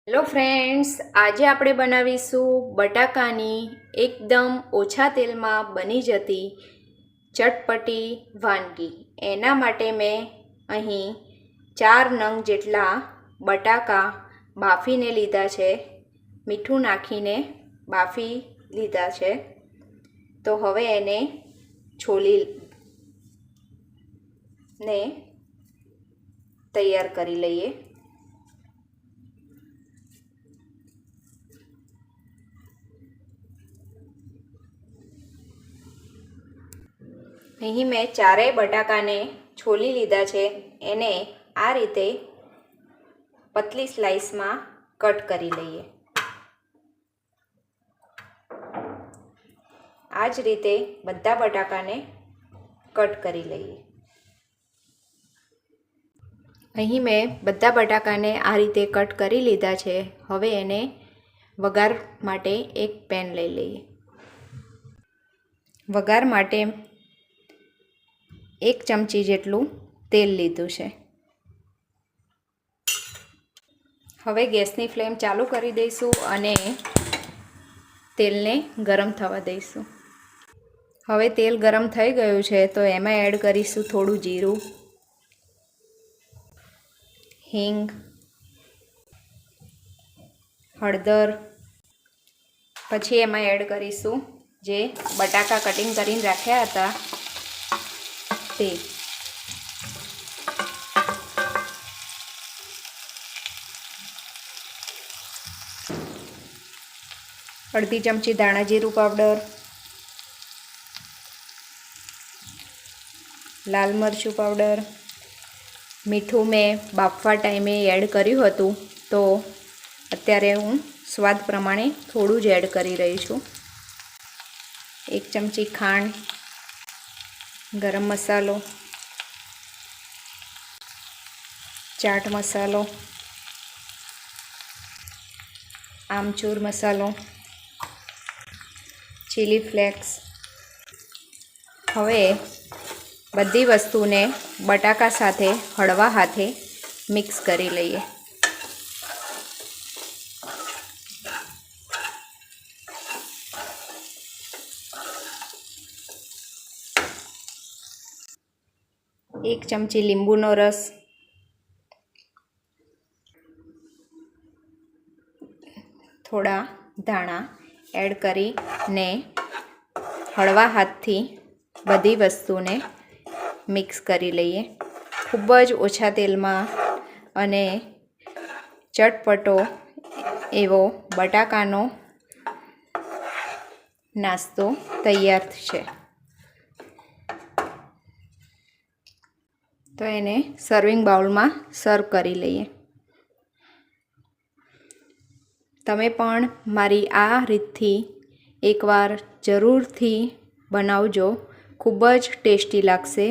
Hello friends, આજે આપણે બનાવીશું બટાકાની એકદમ ઓછા તેલમાં બની જતી ચટપટી વાનગી। એના માટે મેં અહીં 4 નંગ જેટલા બટાકા બાફીને લીધા છે, મીઠું નાખીને બાફી લીધા છે। તો હવે એને છોલીને તૈયાર કરી લઈએ। અહીં મેં ચારેય બટાકાને છોલી લીધા છે। એને આ રીતે પતલી સ્લાઇસમાં કટ કરી લઈએ। આ જ રીતે બધા બટાકાને કટ કરી લઈએ। અહીં મેં બધા બટાકાને આ રીતે કટ કરી લીધા છે। હવે એને વઘાર માટે એક પેન લઈ લઈએ। વઘાર માટે 1 ચમચી જેટલું તેલ લીધું છે। હવે ગેસની ફ્લેમ ચાલુ કરી દઈશું અને તેલને ગરમ થવા દઈશું। હવે તેલ ગરમ થઈ ગયું છે તો એમાં એડ કરીશું થોડું જીરું, હિંગ, હળદર, પછી એમાં એડ કરીશું જે બટાકા કટિંગ કરીને રાખ્યા હતા તે। અડધી ચમચી ધાણા જીરું પાવડર, લાલ મરચું પાવડર, મીઠું મેં બાફવા ટાઈમે એડ કર્યું હતું તો અત્યારે હું સ્વાદ પ્રમાણે થોડું જ એડ કરી રહી છું। 1 ચમચી ખાંડ, ગરમ મસાલો, ચાટ મસાલો, આમચૂર મસાલો, ચીલી ફ્લેક્સ। હવે બધી વસ્તુને બટાકા સાથે હળવા હાથે મિક્સ કરી લઈએ। એક ચમચી લીંબુનો રસ, થોડા ધાણા એડ કરીને હળવા હાથથી બધી વસ્તુને મિક્સ કરી લઈએ। ખૂબ જ ઓછા તેલમાં અને ચટપટો એવો બટાકાનો નાસ્તો તૈયાર છે। તો એને સર્વિંગ બાઉલમાં સર્વ કરી લઈએ। તમે પણ મારી આ રીતથી એકવાર જરૂરથી બનાવજો, ખૂબ જ ટેસ્ટી લાગશે।